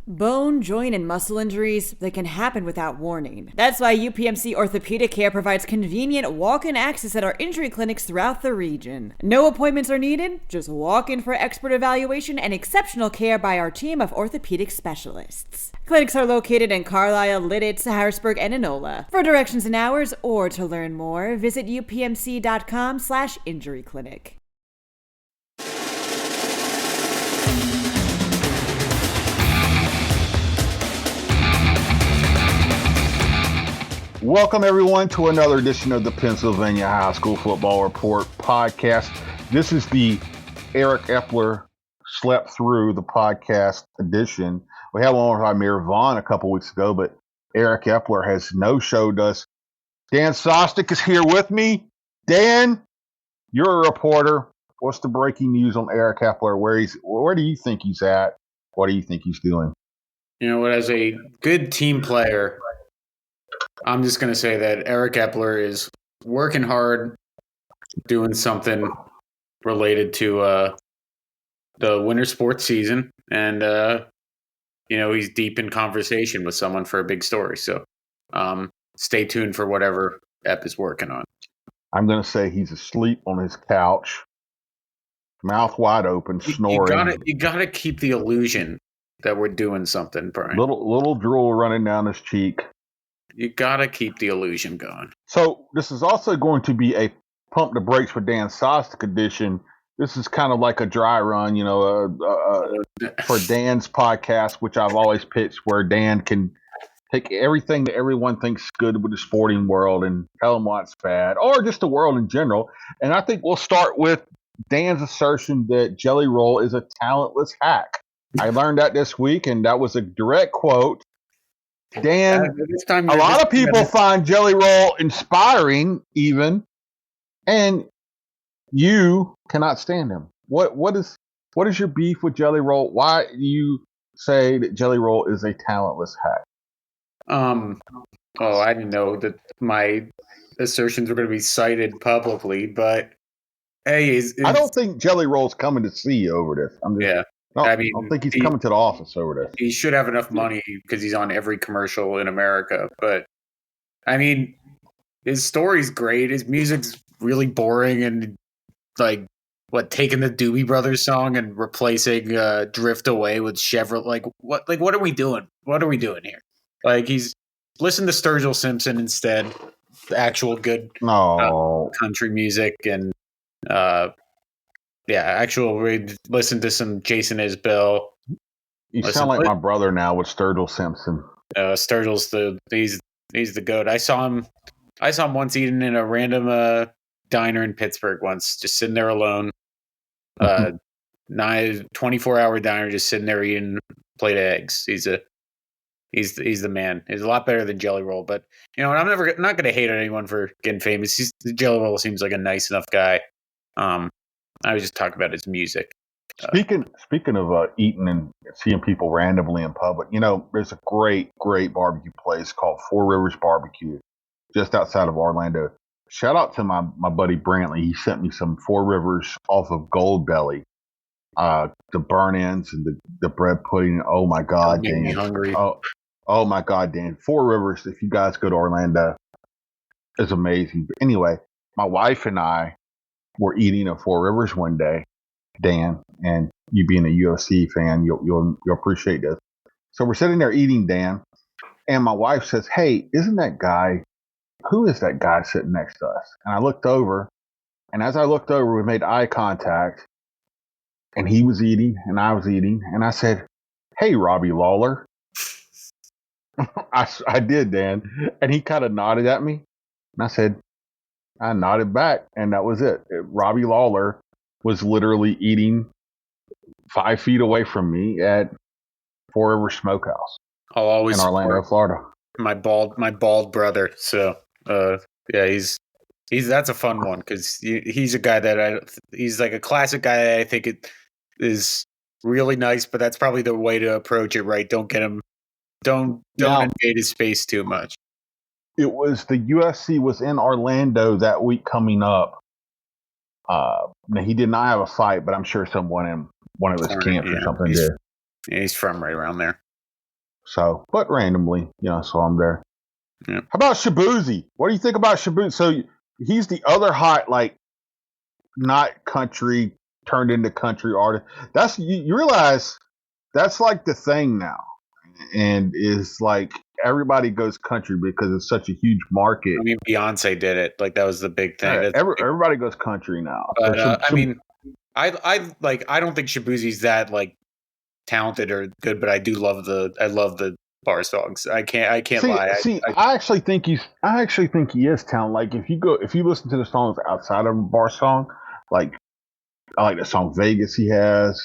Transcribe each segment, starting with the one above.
Bone, joint, and muscle injuries, they can happen without warning. That's why UPMC Orthopedic Care provides convenient walk-in access at our injury clinics throughout the region. No appointments are needed, just walk in for expert evaluation and exceptional care by our team of orthopedic specialists. Clinics are located in Carlisle, Lidditz, Harrisburg, and Enola. For directions and hours or to learn more, visit upmc.com/injuryclinic. Welcome, everyone, to another edition of the Pennsylvania High School Football Report podcast. This is the Eric Epler slept through the podcast edition. We had one with Amir Vaughn a couple weeks ago, but Eric Epler has no-showed us. Dan Sostek is here with me. Dan, you're a reporter. What's the breaking news on Eric Epler? Where do you think he's at? What do you think he's doing? You know what? As a good team player, I'm just going to say that Eric Epler is working hard, doing something related to the winter sports season, and he's deep in conversation with someone for a big story. So stay tuned for whatever Ep is working on. I'm going to say he's asleep on his couch, mouth wide open, snoring. You gotta keep the illusion that we're doing something, Brian. Little drool running down his cheek. You got to keep the illusion going. So this is also going to be a pump the brakes for Dan Sostek edition. This is kind of like a dry run, for Dan's podcast, which I've always pitched, where Dan can take everything that everyone thinks good with the sporting world and tell them what's bad, or just the world in general. And I think we'll start with Dan's assertion that Jelly Roll is a talentless hack. I learned that this week, and that was a direct quote. Dan, a lot of people find Jelly Roll inspiring, even, and you cannot stand him. What is your beef with Jelly Roll? Why do you say that Jelly Roll is a talentless hack? I didn't know that my assertions were going to be cited publicly, but hey, I don't think Jelly Roll's coming to see you over this. I don't think he's coming to the office over this. He should have enough money because he's on every commercial in America. But, I mean, his story's great. His music's really boring and, taking the Doobie Brothers song and replacing Drift Away with Chevrolet. What are we doing? What are we doing here? He's listen to Sturgill Simpson instead, the actual good country music and listen to some Jason Isbell. You sound like my brother now with Sturgill Simpson. Sturgill's he's the goat. I saw him once eating in a random diner in Pittsburgh once, just sitting there alone. 24-hour diner, just sitting there eating a plate of eggs. He's the man. He's a lot better than Jelly Roll, but I'm not gonna hate on anyone for getting famous. Jelly Roll seems like a nice enough guy. I was just talking about his music. Speaking of eating and seeing people randomly in public, there's a great barbecue place called Four Rivers Barbecue just outside of Orlando. Shout out to my buddy Brantley. He sent me some Four Rivers off of Gold Belly. The burn ends and the bread pudding. Oh my God, Dan! Me hungry. Oh my God, Dan! Four Rivers. If you guys go to Orlando, is amazing. But anyway, my wife and I were eating at Four Rivers one day, Dan, and you being a UFC fan, you'll appreciate this. So we're sitting there eating, Dan, and my wife says, "Hey, who is that guy sitting next to us?" And I looked over, and as I looked over, we made eye contact, and he was eating, and I was eating, and I said, "Hey, Robbie Lawler." I did, Dan, and he kind of nodded at me, and I nodded back, and that was it. Robbie Lawler was literally eating 5 feet away from me at Four River Smokehouse in Orlando, Florida. My bald brother. So, he's that's a fun one because he's a guy he's like a classic guy that I think it is really nice, but that's probably the way to approach it, right? Don't invade his space too much. It was the UFC was in Orlando that week coming up. He did not have a fight, but I'm sure someone in one of his camps or something did. Yeah, he's from right around there. So, but randomly, so I'm there. Yeah. How about Shabuzi? What do you think about Shabuzi? So he's the other hot, like, not country turned into country artist. That's you realize that's like the thing now, and is like everybody goes country because it's such a huge market. I mean, Beyonce did it. Like that was the big thing. Yeah, everybody goes country now. But So I mean, I don't think Shabuzi's that like talented or good, but I love the bar songs. I can't lie. I actually think he is talented. Like if you listen to the songs outside of a bar song, like I like the song Vegas he has.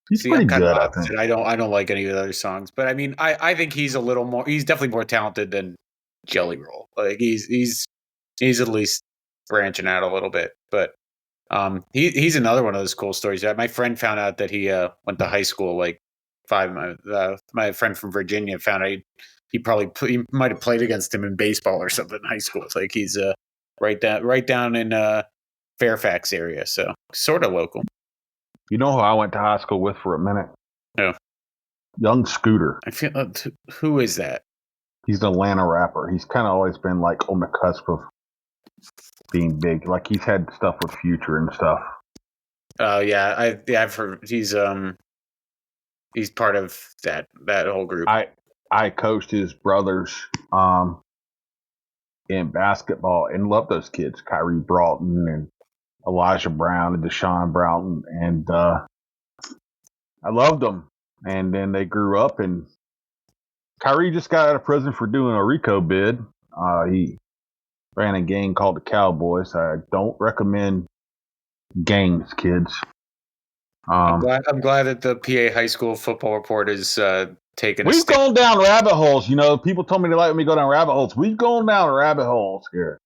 He's pretty good, I think. I don't like any of the other songs, but I mean, I think he's definitely more talented than Jelly Roll. Like he's at least branching out a little bit, but he's another one of those cool stories. My friend found out that he went to high school like my friend from Virginia found out he might have played against him in baseball or something in high school. It's like he's right down in Fairfax area, so sort of local. You know who I went to high school with for a minute? No. Young Scooter. I feel who is that? He's an Atlanta rapper. He's kind of always been like on the cusp of being big. Like he's had stuff with Future and stuff. Oh yeah, I've heard he's part of that whole group. I coached his brothers in basketball and love those kids, Kyrie Broughton and Elijah Brown and Deshaun Broughton, and I loved them. And then they grew up, and Kyrie just got out of prison for doing a RICO bid. He ran a gang called the Cowboys. I don't recommend gangs, kids. I'm glad that the PA High School Football Report is taking. We've gone down rabbit holes. People told me they like me go down rabbit holes. We've gone down rabbit holes here.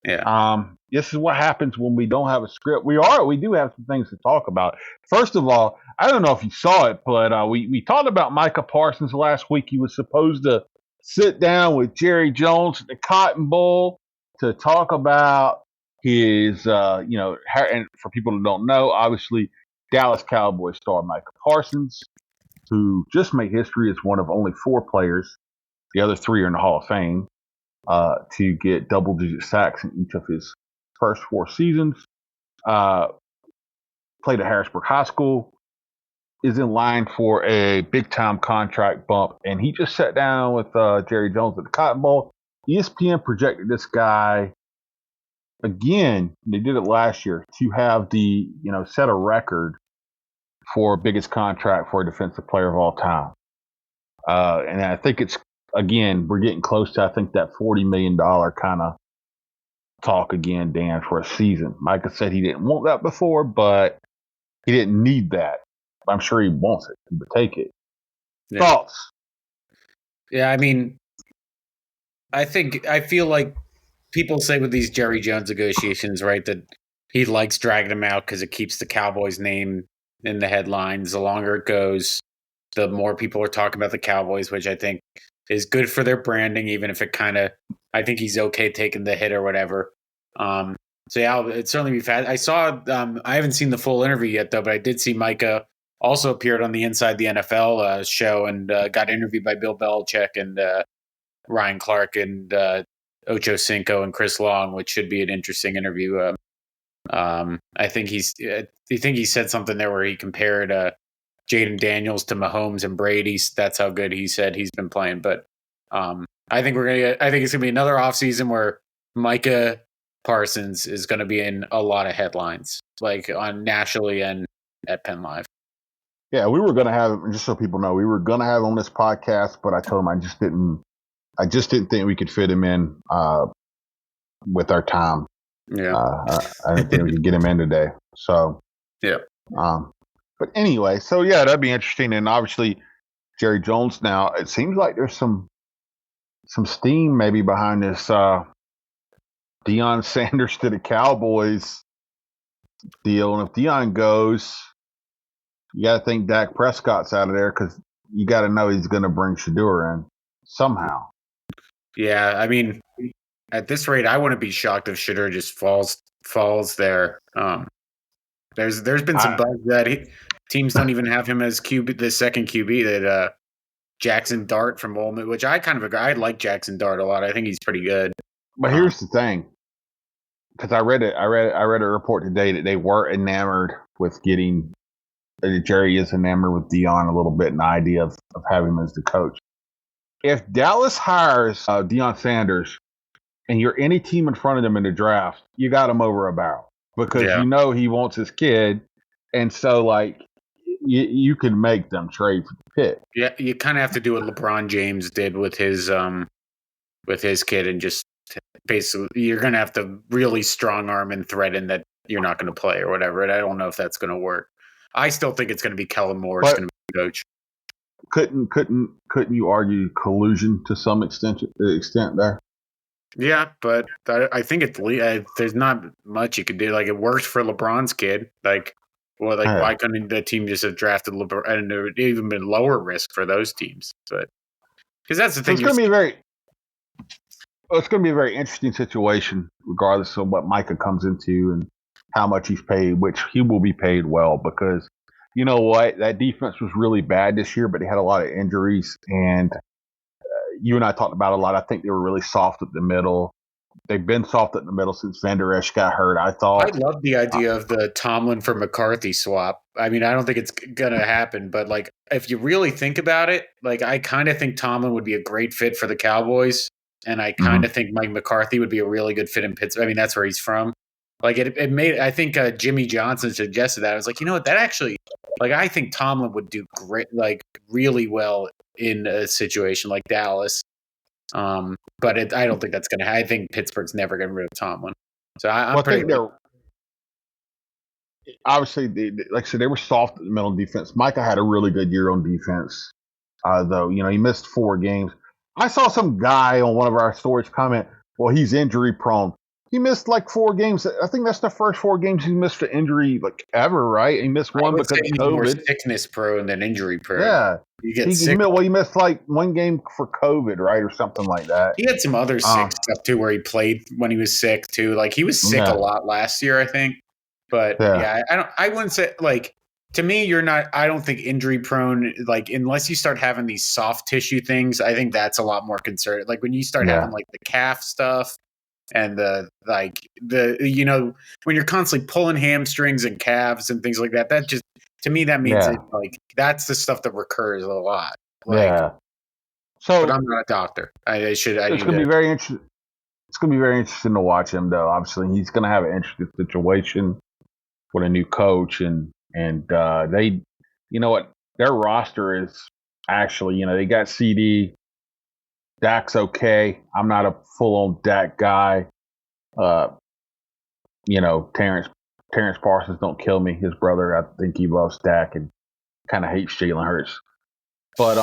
Yeah. This is what happens when we don't have a script. We do have some things to talk about. First of all, I don't know if you saw it, but we talked about Micah Parsons last week. He was supposed to sit down with Jerry Jones at the Cotton Bowl to talk about his, and for people who don't know, obviously Dallas Cowboys star Micah Parsons, who just made history as one of only 4 players, the other 3 are in the Hall of Fame, to get double-digit sacks in each of his first 4 seasons. Played at Harrisburg High School, is in line for a big-time contract bump, and he just sat down with Jerry Jones at the Cotton Bowl. ESPN projected this guy, again, they did it last year, to have the, set a record for biggest contract for a defensive player of all time. And I think it's, again, we're getting close to, I think, that $40 million kind of talk again, Dan, for a season. Micah said he didn't want that before, but he didn't need that. I'm sure he wants it. He would take it. Yeah. Thoughts? Yeah, I mean, I feel like people say with these Jerry Jones negotiations, right, that he likes dragging them out because it keeps the Cowboys' name in the headlines. The longer it goes, the more people are talking about the Cowboys, which I think is good for their branding, even if it I think he's okay taking the hit or whatever. So yeah, it'd certainly be fast. I saw, I haven't seen the full interview yet though, but I did see Micah also appeared on the Inside the NFL show and got interviewed by Bill Belichick and Ryan Clark and Ocho Cinco and Chris Long, which should be an interesting interview. I think he said something there where he compared Jaden Daniels to Mahomes and Brady. That's how good he said he's been playing. But I think it's gonna be another offseason where Micah Parsons is going to be in a lot of headlines, like on nationally and at PennLive. Yeah, we were going to have him, just so people know, we were going to have him on this podcast, but I told him I just didn't think we could fit him in with our time. Yeah, I didn't think we could get him in today. So yeah. But anyway, so yeah, that'd be interesting. And obviously, Jerry Jones now. It seems like there's some steam maybe behind this Deion Sanders to the Cowboys deal. And if Deion goes, you got to think Dak Prescott's out of there because you got to know he's going to bring Shedeur in somehow. Yeah, I mean, at this rate, I wouldn't be shocked if Shedeur just falls there. There's been some buzz that teams don't even have him as QB, the second QB, that Jackson Dart from Ole Miss, which I kind of agree. I like Jackson Dart a lot. I think he's pretty good. But here's the thing, because I read a report today that they were enamored with getting. Jerry is enamored with Deion a little bit, and the idea of having him as the coach. If Dallas hires Deion Sanders, and you're any team in front of them in the draft, you got him over a barrel because you know he wants his kid, and so like you can make them trade for the pick. Yeah, you kind of have to do what LeBron James did with his kid, and just basically you're going to have to really strong arm and threaten that you're not going to play or whatever. And I don't know if that's going to work. I still think it's going to be Kellen Moore is going to be the coach. Couldn't you argue collusion to some extent there? Yeah, but I think there's not much you could do. Like, it worked for LeBron's kid. Why couldn't the team just have drafted LeBron? And it would even been lower risk for those teams. But because that's the thing. It's going to be a very interesting situation, regardless of what Micah comes into and how much he's paid, which he will be paid well, because you know what? That defense was really bad this year, but they had a lot of injuries, and you and I talked about it a lot. I think they were really soft at the middle. They've been soft at the middle since Van Der Esch got hurt, I thought. I love the idea of the Tomlin for McCarthy swap. I mean, I don't think it's going to happen, but like, if you really think about it, like, I kind of think Tomlin would be a great fit for the Cowboys, and I kind of think Mike McCarthy would be a really good fit in Pittsburgh. I mean, that's where he's from. Like, it made, I think Jimmy Johnson suggested that. I was like, you know what, that actually, like, I think Tomlin would do great, like, really well in a situation like Dallas. But I don't think that's going to happen. I think Pittsburgh's never going to rid of Tomlin. So I think they're obviously, like I said, they were soft at the middle defense. Micah had a really good year on defense, though. You know, he missed 4 games. I saw some guy on one of our stories comment, well, he's injury prone. He missed like 4 games. I think that's the first 4 games he missed for injury, like, ever, right? He missed one because of COVID. More sickness prone than injury prone. Yeah. You get sick. He missed like 1 game for COVID, right, or something like that. He had some other sick stuff too, where he played when he was sick too. Like, he was sick a lot last year, I think. But I wouldn't say, like, to me, I don't think injury prone, like, unless you start having these soft tissue things. I think that's a lot more concerning. Like, when you start having like the calf stuff. And you know, when you're constantly pulling hamstrings and calves and things like that, that just, to me, that means it, like, that's the stuff that recurs a lot. Like, so, but I'm not a doctor. It's going to be very interesting. It's going to be very interesting to watch him, though. Obviously, he's going to have an interesting situation with a new coach, and they, you know what, their roster is actually, you know, they got CD. Dak's okay. I'm not a full-on Dak guy. You know, Terrence Parsons don't kill me. His brother, I think he loves Dak and kind of hates Jalen Hurts. But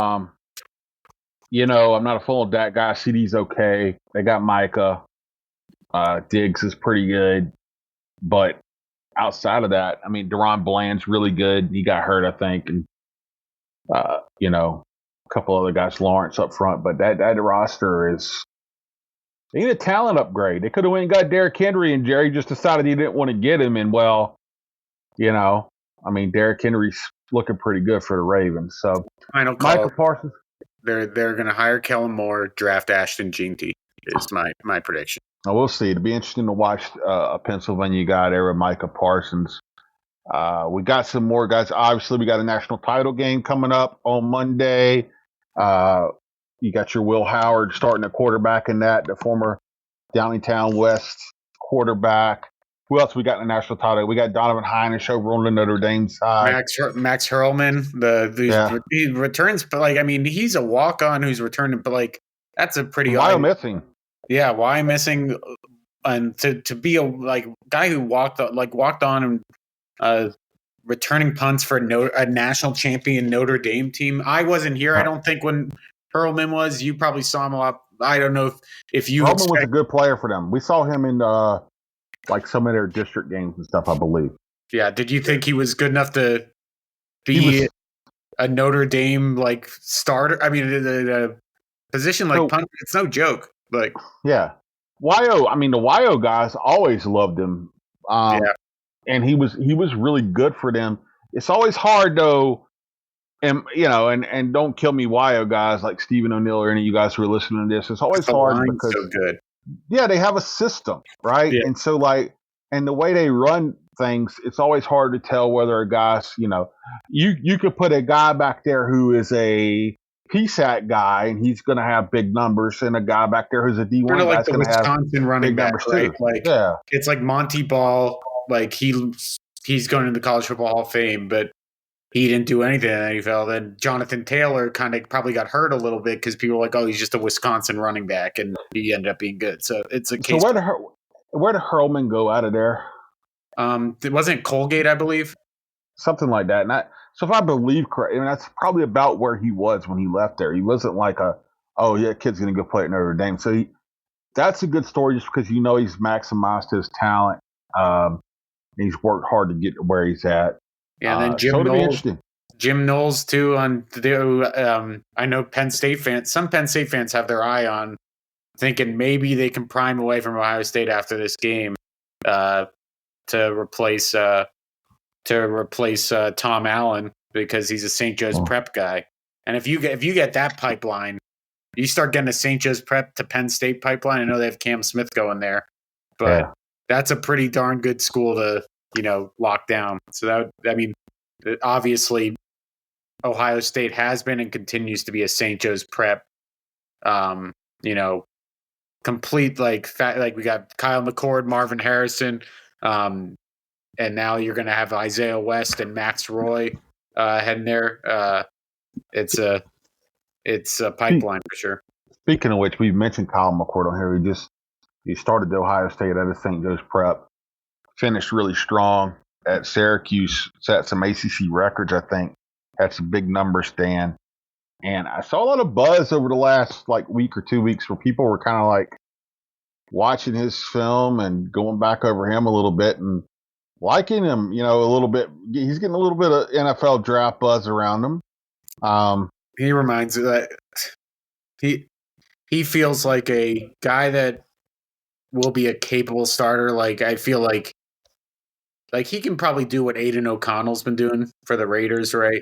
you know, I'm not a full-on Dak guy. CD's okay. They got Micah. Diggs is pretty good. But outside of that, I mean, Deron Bland's really good. He got hurt, I think, and you know, couple other guys, Lawrence up front, but that roster is, they need a talent upgrade. They could have went and got Derrick Henry, and Jerry just decided he didn't want to get him. And well, you know, I mean, Derrick Henry's looking pretty good for the Ravens. So final call. Micah Parsons, they're going to hire Kellen Moore, draft Ashton Jeanty is my prediction. Now, we'll see. It'll be interesting to watch a Pennsylvania guy there with Micah Parsons. We got some more guys. Obviously, we got a national title game coming up on Monday. You got your Will Howard starting at quarterback in that, the former Downingtown West quarterback. Who else we got in the national title? We got Donovan Hinish over on the Notre Dame side. Max Hurlman, he returns, but like, I mean, he's a walk-on who's returning, but like, that's a pretty. Why missing? Yeah, why missing? And to be a like guy who walked on and returning punts for a national champion Notre Dame team. I wasn't here, I don't think, when Hurlman was. You probably saw him a lot. I don't know if you. Hurlman was a good player for them. We saw him in like some of their district games and stuff, I believe. Yeah. Did you think he was good enough to be a Notre Dame like starter? I mean, a position like punter, it's no joke. Like, yeah, YO. I mean, the YO guys always loved him. And he was really good for them. It's always hard though and and don't kill me, YO guys like Stephen O'Neill or any of you guys who are listening to this. It's always The hard line's because so good. yeah, they have a system, right? Yeah. And so and the way they run things, it's always hard to tell whether a guy's, you could put a guy back there who is a PSAT guy and he's going to have big numbers, and a guy back there who's a D1 Kind of guy like is the going to have Wisconsin running big back, numbers right? too. Like Yeah, it's like Monty Ball, like he's going to the College Football Hall of Fame, but he didn't do anything in the NFL. Then Jonathan Taylor kind of probably got hurt a little bit because people were like, "Oh, he's just a Wisconsin running back," and he ended up being good. So it's a case. So where did Hurlman go out of there? It wasn't Colgate, I believe. Something like that. So if I believe correct, that's probably about where he was when he left there. He wasn't like kid's going to go play at Notre Dame. So that's a good story just because he's maximized his talent. He's worked hard to get to where he's at. Yeah, and then Jim Knowles too. I know Penn State fans. Some Penn State fans have their eye on, thinking maybe they can prime away from Ohio State after this game to replace Tom Allen because he's a St. Joe's Prep guy. And if you get that pipeline, you start getting a St. Joe's Prep to Penn State pipeline. I know they have Cam Smith going there, but that's a pretty darn good school to lock down. So obviously Ohio State has been and continues to be a St. Joe's Prep. Complete we got Kyle McCord, Marvin Harrison, and now you're going to have Isaiah West and Max Roy heading there. It's a pipeline for sure. Speaking of which, we've mentioned Kyle McCord on here. He started the Ohio State at a St. Joe's Prep, finished really strong at Syracuse, set some ACC records, I think. Had some big numbers, Dan. And I saw a lot of buzz over the last week or 2 weeks where people were kind of watching his film and going back over him a little bit and liking him, a little bit. He's getting a little bit of NFL draft buzz around him. He reminds me that he feels like a guy that will be a capable starter. I feel like he can probably do what Aiden O'Connell's been doing for the Raiders, right?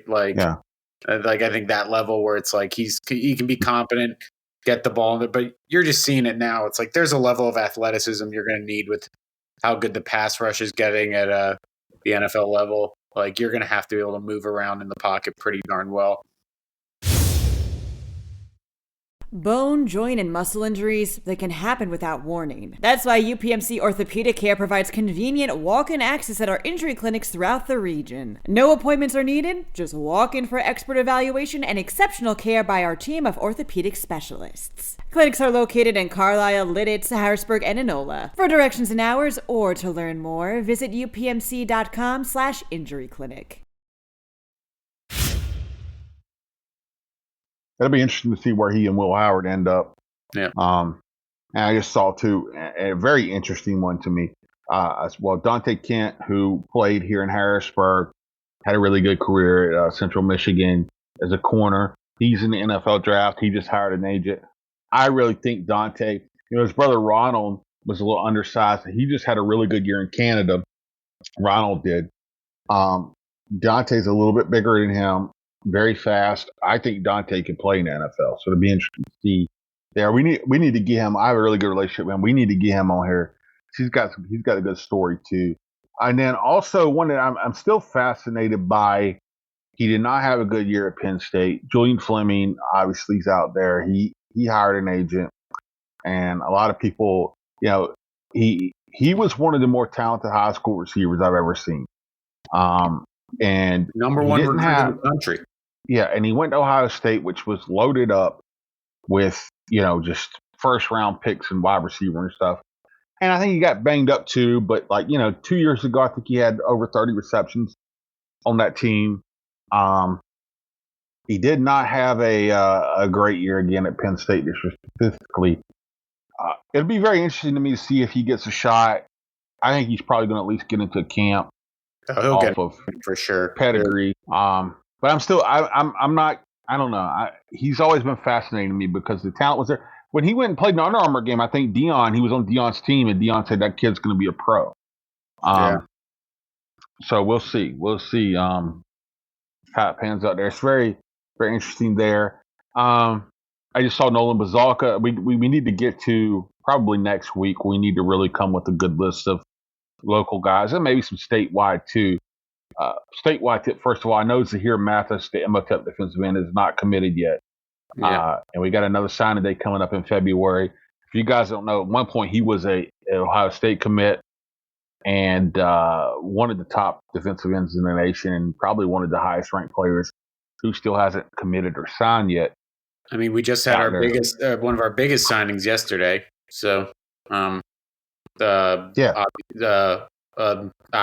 I think that level where it's he can be competent, get the ball, but you're just seeing it now. It's there's a level of athleticism you're going to need with how good the pass rush is getting at the NFL level. You're going to have to be able to move around in the pocket pretty darn well. Bone, joint, and muscle injuries, they can happen without warning. That's why UPMC Orthopedic Care provides convenient walk-in access at our injury clinics throughout the region. No appointments are needed, just walk in for expert evaluation and exceptional care by our team of orthopedic specialists. Clinics are located in Carlisle, Lidditz, Harrisburg, and Enola. For directions and hours or to learn more, visit upmc.com/injuryclinic. It'll be interesting to see where he and Will Howard end up. Yeah. And I just saw too a very interesting one to me. Dante Kent, who played here in Harrisburg, had a really good career at Central Michigan as a corner. He's in the NFL draft. He just hired an agent. I really think Dante, his brother Ronald was a little undersized. He just had a really good year in Canada. Ronald did. Dante's a little bit bigger than him. Very fast. I think Dante can play in the NFL, so it'll be interesting to see there. We need to get him. I have a really good relationship with him. We need to get him on here. He's got a good story too. And then also one that I'm still fascinated by. He did not have a good year at Penn State. Julian Fleming, obviously, he's out there. He hired an agent, and a lot of people, he was one of the more talented high school receivers I've ever seen. And number one recruit in the country. Yeah, and he went to Ohio State, which was loaded up with, just first round picks and wide receiver and stuff. And I think he got banged up too, but 2 years ago, I think he had over 30 receptions on that team. He did not have a great year again at Penn State, just statistically. It'll be very interesting to me to see if he gets a shot. I think he's probably going to at least get into camp. He'll get of for sure pedigree. But I'm still, I'm not, I don't know. He's always been fascinating to me because the talent was there. When he went and played an Under Armour game, I think he was on Deion's team, and Deion said that kid's going to be a pro. So we'll see. how it pans out there. It's very, very interesting there. I just saw Nolan Bazalka. We need to get to probably next week. We need to really come with a good list of local guys and maybe some statewide too. Statewide tip, first of all, I know Zahir Mathis, the MOTEP defensive end, is not committed yet. Yeah. And we got another signing day coming up in February. If you guys don't know, at one point he was a Ohio State commit and one of the top defensive ends in the nation and probably one of the highest ranked players who still hasn't committed or signed yet. I mean, we just had one of our biggest signings yesterday. So, I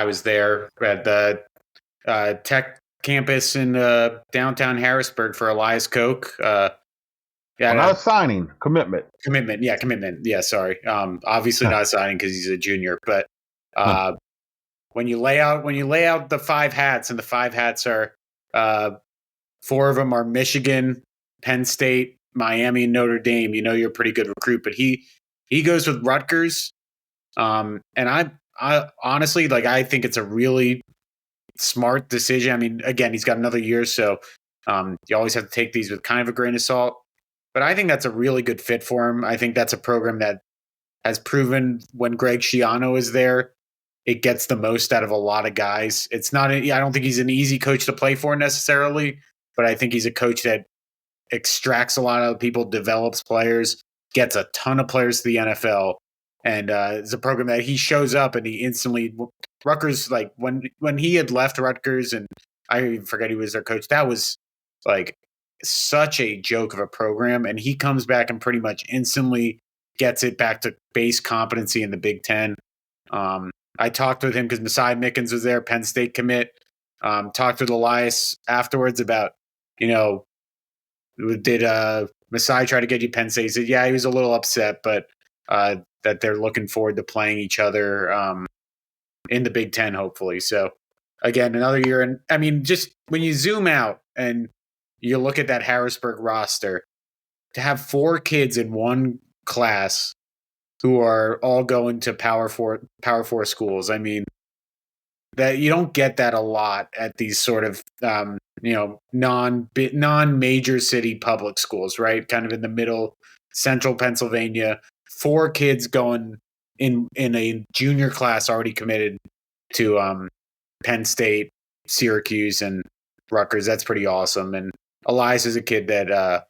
was there at the tech campus in downtown Harrisburg for Elias Coke. Not a signing, commitment. Commitment. Yeah, sorry. Obviously not a signing because he's a junior, but when you lay out the 5 hats, and the 5 hats are 4 of them are Michigan, Penn State, Miami, and Notre Dame. You know you're a pretty good recruit, but he goes with Rutgers. And I honestly, like, I think it's a really smart decision. I mean, again, he's got another year, so you always have to take these with kind of a grain of salt. But I think that's a really good fit for him. I think that's a program that has proven when Greg Schiano is there, it gets the most out of a lot of guys. It's not. I don't think he's an easy coach to play for necessarily, but I think he's a coach that extracts a lot of people, develops players, gets a ton of players to the NFL, and it's a program that he shows up and he instantly Rutgers, like when he had left Rutgers and I forget he was their coach, that was like such a joke of a program, and he comes back and pretty much instantly gets it back to base competency in the Big Ten. I talked with him because Messiah Mickens was there, Penn State commit. Talked with Elias afterwards about, did Messiah try to get you Penn State? He said, yeah, he was a little upset, but that they're looking forward to playing each other in the Big Ten, hopefully. So, again, another year. And, I mean, just when you zoom out and you look at that Harrisburg roster, to have 4 kids in one class who are all going to Power Four schools, I mean, that you don't get that a lot at these sort of non-major city public schools, right? Kind of in the middle, central Pennsylvania. 4 kids going in a junior class already committed to Penn State, Syracuse, and Rutgers. That's pretty awesome. And Elias is a kid that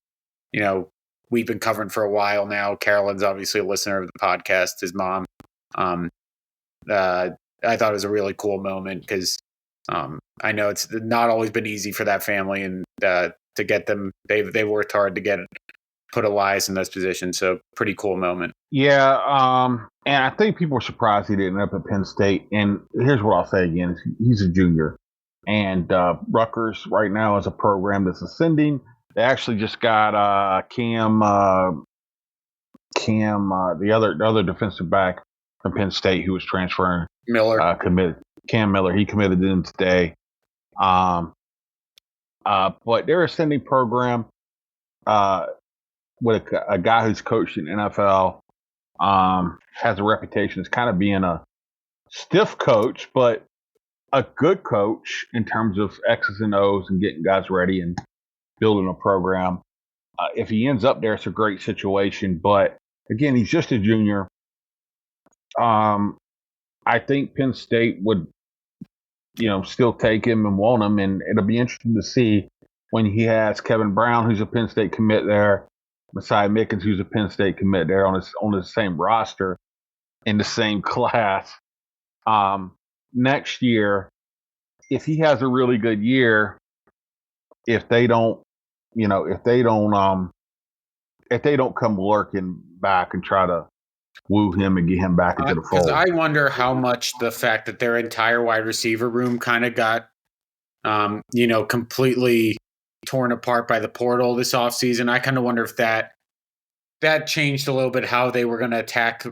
we've been covering for a while now. Carolyn's obviously a listener of the podcast. His mom. I thought it was a really cool moment because I know it's not always been easy for that family, and to get them, they worked hard to put Elias in this position. So pretty cool moment. Yeah, and I think people are surprised he didn't end up at Penn State. And here's what I'll say again: he's a junior, and Rutgers right now is a program that's ascending. They actually just got Cam, the other defensive back from Penn State who was transferring. Miller committed. Cam Miller, he committed to them today. But their ascending program with a guy who's coached in NFL has a reputation as kind of being a stiff coach, but a good coach in terms of X's and O's and getting guys ready and building a program. If he ends up there, it's a great situation. But again, he's just a junior. I think Penn State would, still take him and want him, and it'll be interesting to see when he has Kevin Brown, who's a Penn State commit there, Messiah Mickens, who's a Penn State commit there on the same roster in the same class. Next year, if he has a really good year, if they don't come lurking back and try to woo him and get him back into the fold. Because I wonder how much the fact that their entire wide receiver room kind of got, completely torn apart by the portal this offseason. I kind of wonder if that changed a little bit how they were going to attack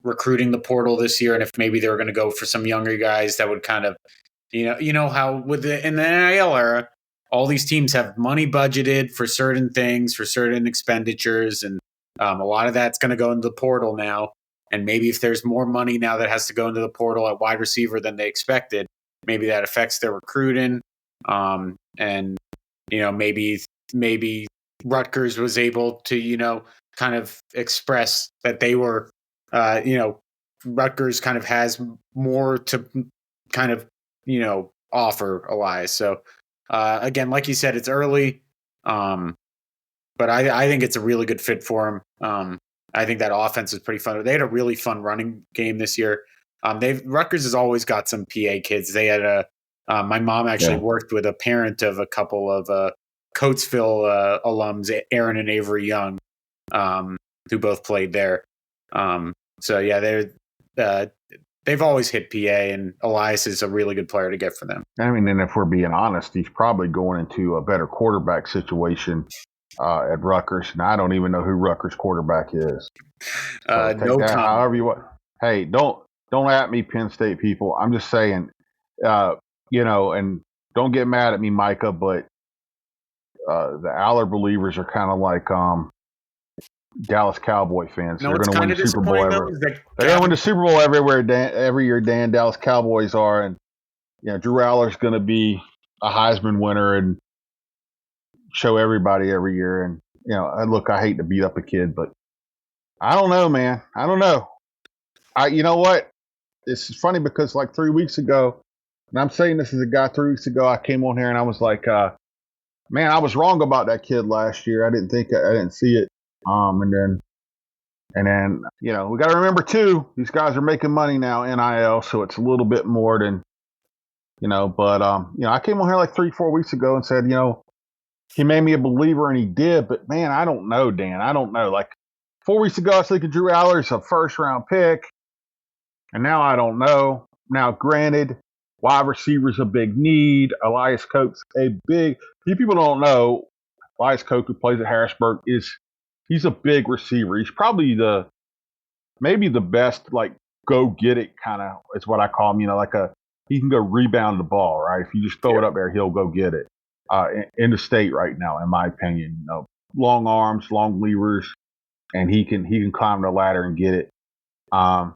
recruiting the portal this year, and if maybe they were going to go for some younger guys that would kind of, how in the NIL era, all these teams have money budgeted for certain things, for certain expenditures, and a lot of that's going to go into the portal now. And maybe if there's more money now that has to go into the portal at wide receiver than they expected, maybe that affects their recruiting. and maybe Rutgers was able to kind of express that they were Rutgers kind of has more to kind of offer Elias. So again, like you said, it's early, but I think it's a really good fit for him. I think that offense is pretty fun. They had a really fun running game this year. Rutgers has always got some PA kids. They had my mom actually worked with a parent of a couple of Coatesville alums, Aaron and Avery Young, who both played there. So yeah, they've always hit PA, and Elias is a really good player to get for them. I mean, and if we're being honest, he's probably going into a better quarterback situation at Rutgers, and I don't even know who Rutgers quarterback is. So No comment. However you want. Hey, don't at me, Penn State people. I'm just saying, and don't get mad at me, Micah, but the Aller believers are kind of like Dallas Cowboy fans. No, they're going to win the Super Bowl they're going to win the Super Bowl every year. Dallas Cowboys are, and Drew Aller's going to be a Heisman winner and show everybody every year. And look, I hate to beat up a kid, but I don't know, man. I don't know. You know what? It's funny because like 3 weeks ago, and I'm saying this as a guy 3 weeks ago, I came on here and I was like, man, I was wrong about that kid last year. I didn't see it. And then we got to remember too, these guys are making money now, NIL, so it's a little bit more than, but I came on here like 3-4 weeks ago and said, he made me a believer, and he did, but man, I don't know, Dan. I don't know. Like 4 weeks ago, I was thinking Drew Aller's a first-round pick, and now I don't know. Now, granted, wide receiver's a big need. Elias Coke's people don't know, Elias Coke, who plays at Harrisburg, he's a big receiver. He's probably maybe the best, like, go get it kind of, is what I call him, he can go rebound the ball, right? If you just throw it up there, he'll go get it. In the state right now, in my opinion, long arms, long levers, and he can climb the ladder and get it. I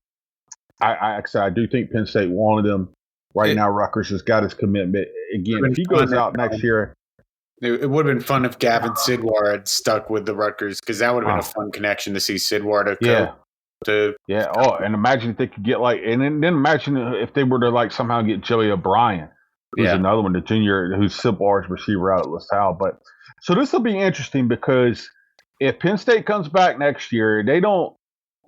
do think Penn State wanted him. Right now, Rutgers has got his commitment. Again, if he goes out next year, it would have been fun if Gavin Sidwar had stuck with the Rutgers, because that would have been a fun connection to see Sidwar and imagine if they could get and then imagine if they were to somehow get Joey O'Brien, who's another one, the junior, who's Sidwar's receiver out at LaSalle. But so this will be interesting, because if Penn State comes back next year, they don't.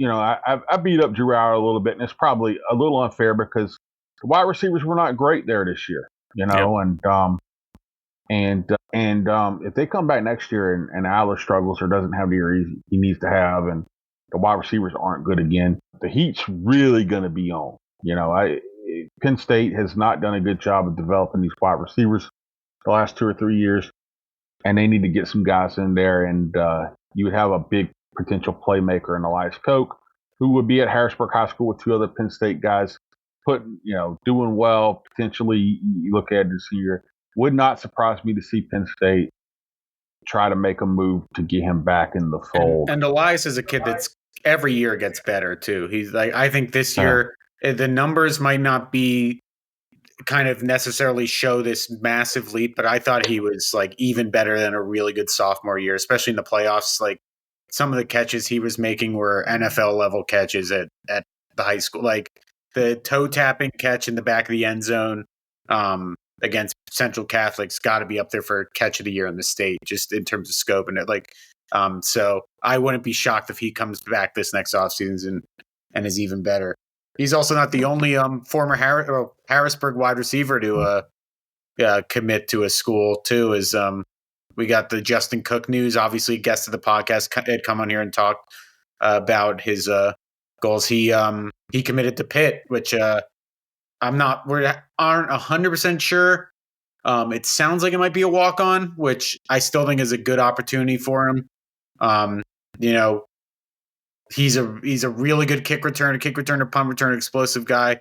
I beat up Drew Aller a little bit, and it's probably a little unfair because the wide receivers were not great there this year. And if they come back next year and Aller struggles or doesn't have the year he needs to have, and the wide receivers aren't good again, the heat's really going to be on. Penn State has not done a good job of developing these wide receivers the last 2 or 3 years, and they need to get some guys in there. And you would have a big potential playmaker in Elias Coke, who would be at Harrisburg High School with 2 other Penn State guys, doing well. Potentially, you look at it this year. Would not surprise me to see Penn State try to make a move to get him back in the fold. And Elias is a kid that's every year gets better too. He's I think this year the numbers might not be kind of necessarily show this massive leap, but I thought he was even better than a really good sophomore year, especially in the playoffs. Some of the catches he was making were NFL level catches at the high school, like the toe tapping catch in the back of the end zone against Central Catholic's got to be up there for catch of the year in the state, just in terms of scope and it. So I wouldn't be shocked if he comes back this next offseason and is even better. He's also not the only former Harrisburg wide receiver to commit to a school too. We got the Justin Cook news, obviously a guest of the podcast, had come on here and talked about his goals. He committed to Pitt, which we aren't 100% sure. It sounds like it might be a walk-on, which I still think is a good opportunity for him. He's a really good kick returner, punt returner, explosive guy.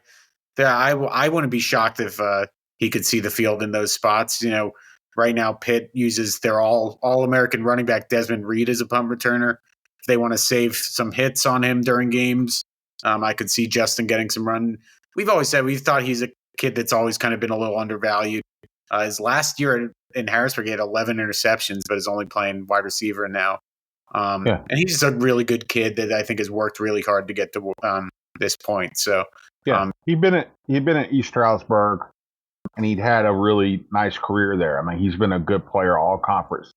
I wouldn't be shocked if he could see the field in those spots. Right now Pitt uses their all-American running back Desmond Reed as a punt returner. If they want to save some hits on him during games, I could see Justin getting some run. We've always said we've thought he's a kid that's always kind of been a little undervalued. His last year in Harrisburg, he had 11 interceptions, but is only playing wide receiver now. And he's just a really good kid that I think has worked really hard to get to this point. So he'd been at East Stroudsburg, and he'd had a really nice career there. I mean, he's been a good player, all conference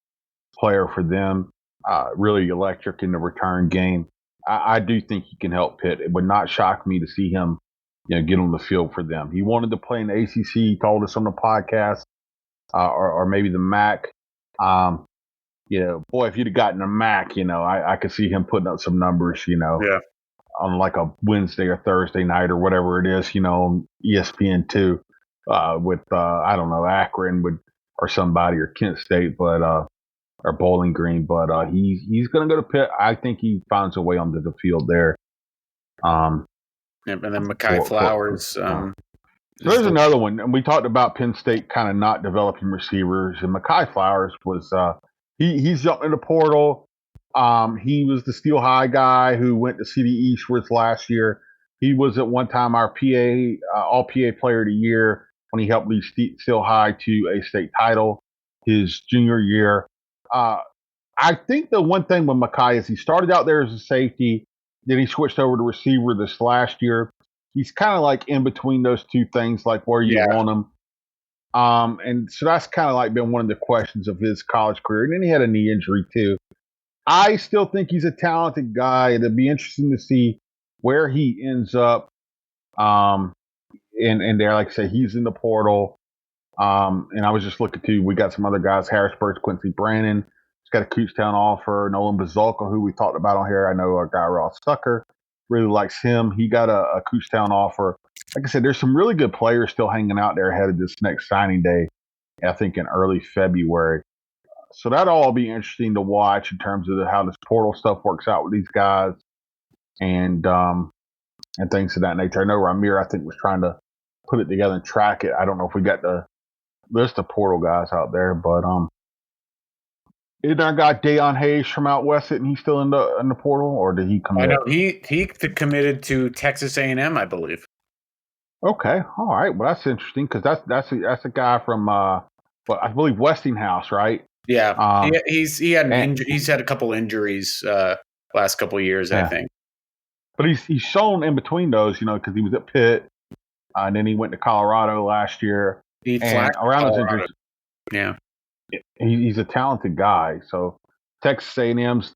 player for them. Really electric in the return game. I do think he can help Pitt. It would not shock me to see him, get on the field for them. He wanted to play in the ACC. He told us on the podcast, or maybe the MAC. Boy, if you'd have gotten a MAC, I could see him putting up some numbers, on like a Wednesday or Thursday night or whatever it is, on ESPN2, with, I don't know, Akron or somebody, or Kent State, but, or Bowling Green, but he's going to go to Pitt. I think he finds a way onto the field there. And then Mekhi Flowers. There's another one, and we talked about Penn State kind of not developing receivers, and Mekhi Flowers was he's jumped in the portal. He was the Steel High guy who went to CD Eastwards last year. He was at one time our All PA Player of the Year when he helped lead Steel High to a state title his junior year. I think the one thing with Mekhi is he started out there as a safety, then he switched over to receiver this last year. He's kind of like in between those two things, like where you want him. And so that's kind of like been one of the questions of his college career. And then he had a knee injury too. I still think he's a talented guy. It'll be interesting to see where he ends up. And there, like I say, he's in the portal. And I was just looking too. We got some other guys. Harrisburg's Quincy Brannon. He's got a Kutztown offer. Nolan Bazolka, who we talked about on here. I know our guy Ross Tucker really likes him. He got a Kutztown offer. Like I said, there's some really good players still hanging out there ahead of this next signing day, I think in early February. So that'll all be interesting to watch in terms of how this portal stuff works out with these guys and things of that nature. I know Ramir, I think, was trying to put it together and track it. I don't know if we got the list of portal guys out there, but isn't our guy Deion Hayes from out west, and he's still in the portal, or did he come? I know he committed to Texas A&M, I believe. Okay, all right. Well, that's interesting because that's a guy from I believe Westinghouse, right? Yeah, he's had a couple injuries last couple of years, I think. But he's shown in between those, because he was at Pitt, and then he went to Colorado last year. Around his injuries, yeah, he's a talented guy. So Texas A&M's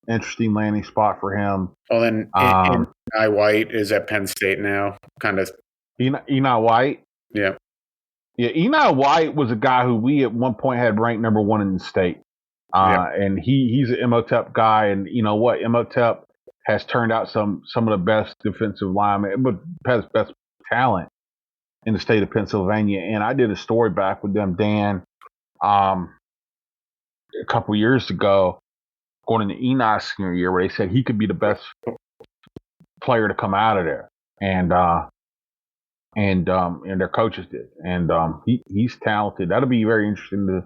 interesting landing spot for him. Well, then Eni White is at Penn State now, kind of. Eni White, yeah. Yeah, Eni White was a guy who we at one point had ranked number one in the state. And he's an Imhotep guy. And you know what? Imhotep has turned out some of the best defensive linemen, but has best talent in the state of Pennsylvania. And I did a story back with them, Dan, a couple years ago, going into Eni's senior year, where they said he could be the best player to come out of there. And their coaches did. And he's talented. That'll be very interesting to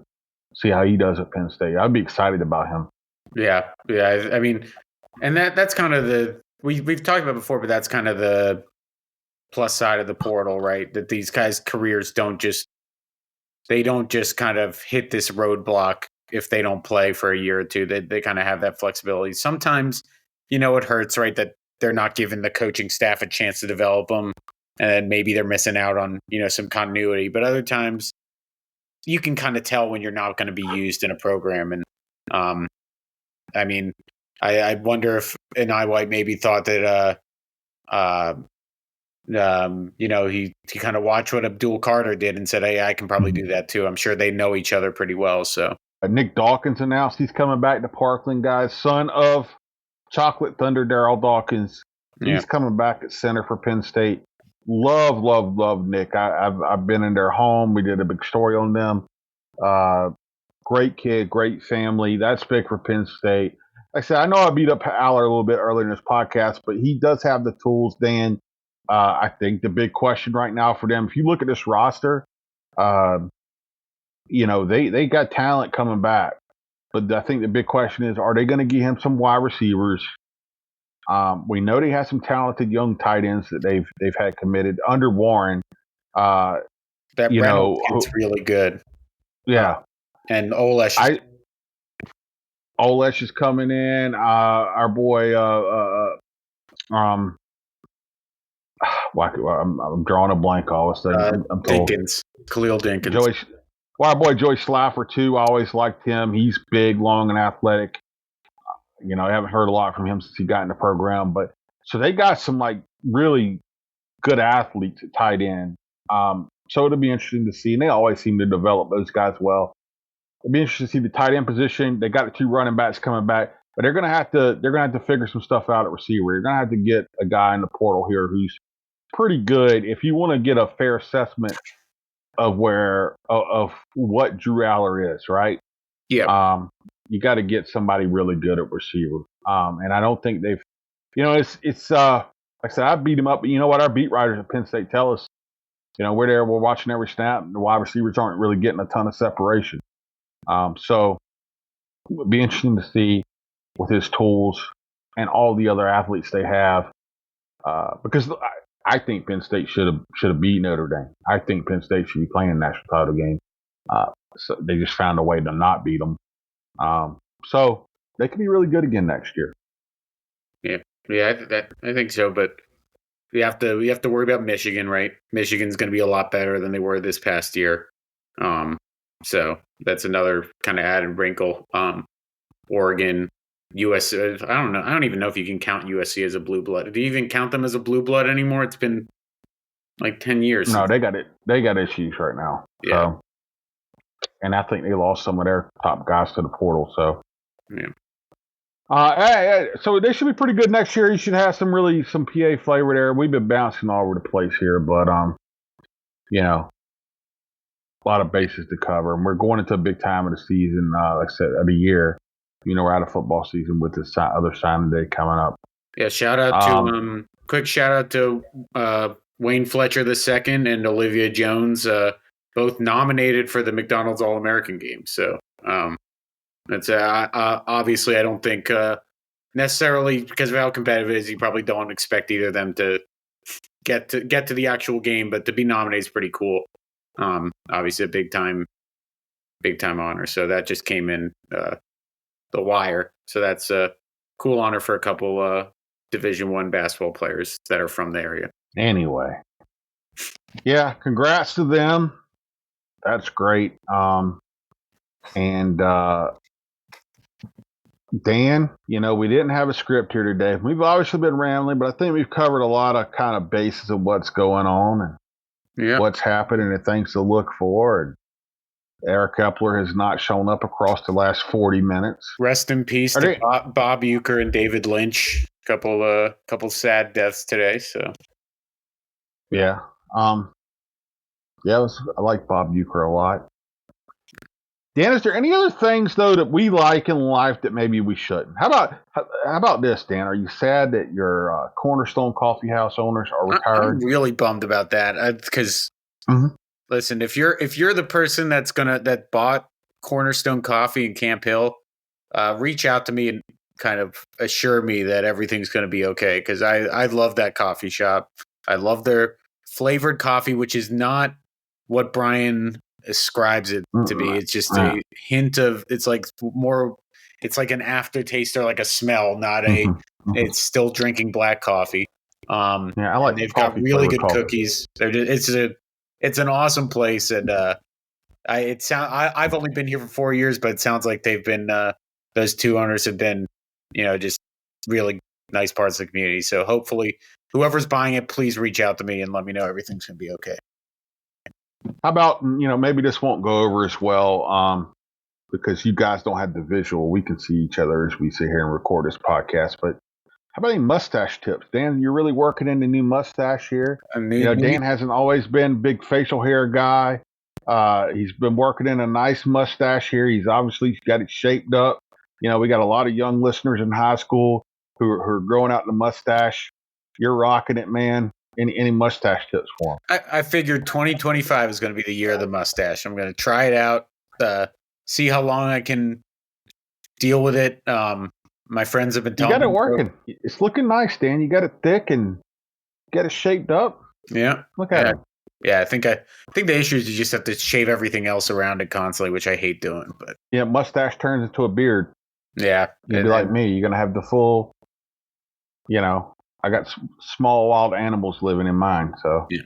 see how he does at Penn State. I'd be excited about him. Yeah. I mean, and that's kind of we've talked about before, but that's kind of the plus side of the portal, right? That these guys' careers don't just kind of hit this roadblock if they don't play for a year or two. They kind of have that flexibility. Sometimes, it hurts, right? That they're not giving the coaching staff a chance to develop them. And maybe they're missing out on, some continuity. But other times you can kind of tell when you're not going to be used in a program. And I mean, I wonder if Eni White maybe thought that, he kind of watched what Abdul Carter did and said, hey, I can probably do that too. I'm sure they know each other pretty well. So Nick Dawkins announced he's coming back to Parkland, guys. Son of Chocolate Thunder Darryl Dawkins. He's coming back at center for Penn State. Love Nick. I've been in their home. We did a big story on them. Great kid, great family. That's big for Penn State. Like I said, I know I beat up Aller a little bit earlier in this podcast, but he does have the tools, Dan. I think the big question right now for them, if you look at this roster, they got talent coming back. But I think the big question is, are they going to give him some wide receivers? We know they have some talented young tight ends that they've had committed under Warren. That Reynolds kid's really good. Yeah. And Olesh. Olesh is coming in. Our boy, I'm drawing a blank all of a sudden. I'm told. Khalil Dinkins. Our boy Joey Slaffer too. I always liked him. He's big, long, and athletic. I haven't heard a lot from him since he got in the program, but so they got some like really good athletes at tight end. So it'll be interesting to see, and they always seem to develop those guys well. It'll be interesting to see the tight end position. They got the 2 running backs coming back, but they're gonna have to figure some stuff out at receiver. You're gonna have to get a guy in the portal here who's pretty good if you want to get a fair assessment of what Drew Aller is, right? Yeah. You got to get somebody really good at receiver. And I don't think they've, it's like I said, I beat him up, but you know what? Our beat writers at Penn State tell us, we're there, we're watching every snap. The wide receivers aren't really getting a ton of separation. So it would be interesting to see with his tools and all the other athletes they have, because I think Penn State should have beat Notre Dame. I think Penn State should be playing a national title game. So they just found a way to not beat them. So they could be really good again next year. Yeah, I think so. But we have to worry about Michigan, right? Michigan's going to be a lot better than they were this past year. So that's another kind of added wrinkle. Oregon, USC. I don't know. I don't even know if you can count USC as a blue blood. Do you even count them as a blue blood anymore? It's been like 10 years. No, they got it. They got issues right now. Yeah. So, and I think they lost some of their top guys to the portal. So, yeah. So they should be pretty good next year. You should have some PA flavor there. We've been bouncing all over the place here, but a lot of bases to cover, and we're going into a big time of the season. Like I said, of the year. We're out of football season with this other signing day coming up. Yeah, quick shout out to Wayne Fletcher II and Olivia Jones, both nominated for the McDonald's All-American game. So that's obviously, I don't think necessarily because of how competitive it is, you probably don't expect either of them to get to the actual game, but to be nominated is pretty cool. Obviously a big time honor. So that just came in the wire. So that's a cool honor for a couple Division I basketball players that are from the area. Anyway, yeah, congrats to them. That's great. And Dan, we didn't have a script here today. We've obviously been rambling, but I think we've covered a lot of kind of bases of what's going on and what's happening and things to look for. And Eric Epler has not shown up across the last 40 minutes. Rest in peace to Bob Uecker and David Lynch. Couple sad deaths today. So yeah, I like Bob Uecker a lot. Dan, is there any other things though that we like in life that maybe we shouldn't? How about this, Dan? Are you sad that your Cornerstone Coffee House owners are retired? I'm really bummed about that because. Listen, if you're the person that bought Cornerstone Coffee in Camp Hill, reach out to me and kind of assure me that everything's going to be okay, because I love that coffee shop. I love their flavored coffee, which is not what Brian ascribes it to be. It's just a hint of it's like an aftertaste or like a smell, not a. It's still drinking black coffee. I like. They've got really good cookies. It's an awesome place, and I've only been here for 4 years, but it sounds like they've been those two owners have been, just really nice parts of the community. So hopefully, whoever's buying it, please reach out to me and let me know everything's gonna be okay. How about maybe this won't go over as well because you guys don't have the visual. We can see each other as we sit here and record this podcast, but. How about any mustache tips? Dan, you're really working in the new mustache here. Dan hasn't always been big facial hair guy. He's been working in a nice mustache here. He's obviously got it shaped up. We got a lot of young listeners in high school who are growing out the mustache. You're rocking it, man. Any mustache tips for him? I figured 2025 is going to be the year of the mustache. I'm going to try it out, see how long I can deal with it. My friends have been telling me. You got it working. It's looking nice, Dan. You got it thick and got it shaped up. Yeah. Look at it. Yeah, I think the issue is you just have to shave everything else around it constantly, which I hate doing. But yeah, mustache turns into a beard. Yeah, you'd be like me. You're gonna have the full. I got small wild animals living in mine. So yeah.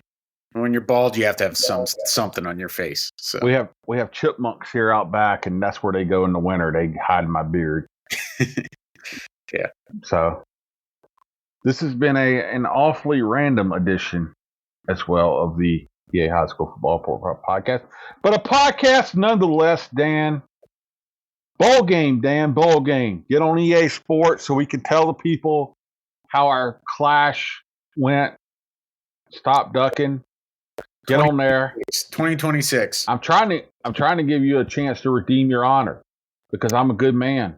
When you're bald, you have to have something on your face. So we have chipmunks here out back, and that's where they go in the winter. They hide in my beard. Yeah. So this has been an awfully random edition as well of the EA High School Football podcast, but a podcast nonetheless. Dan, bowl game. Get on EA Sports so we can tell the people how our clash went. Stop ducking. Get on there. It's 2026. I'm trying to give you a chance to redeem your honor because I'm a good man.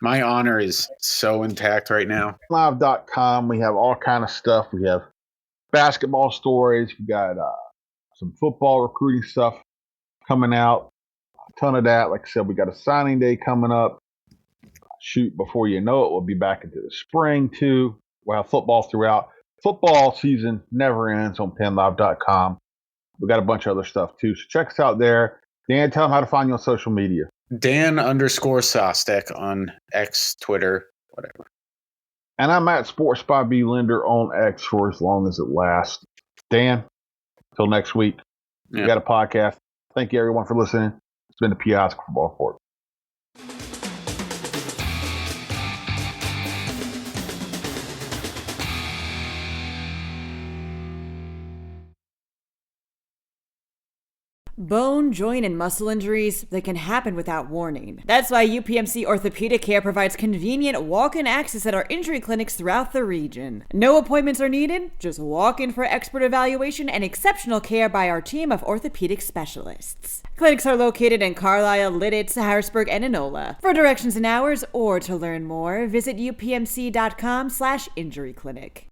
My honor is so intact right now. PennLive.com. We have all kind of stuff. We have basketball stories. We got some football recruiting stuff coming out. A ton of that. Like I said, we got a signing day coming up. Shoot, before you know it, we'll be back into the spring too. We'll have football throughout. Football season never ends on PennLive.com. We got a bunch of other stuff too. So check us out there. Dan, tell them how to find you on social media. Dan_Sostek on X, Twitter, whatever. And I'm at Sports by B Linder on X for as long as it lasts. Dan, till next week. We got a podcast. Thank you everyone for listening. It's been the PI Football Report. Bone, joint, and muscle injuries, they can happen without warning. That's why UPMC Orthopedic Care provides convenient walk-in access at our injury clinics throughout the region. No appointments are needed, just walk in for expert evaluation and exceptional care by our team of orthopedic specialists. Clinics are located in Carlisle, Lidditz, Harrisburg, and Enola. For directions and hours or to learn more, visit upmc.com/injuryclinic.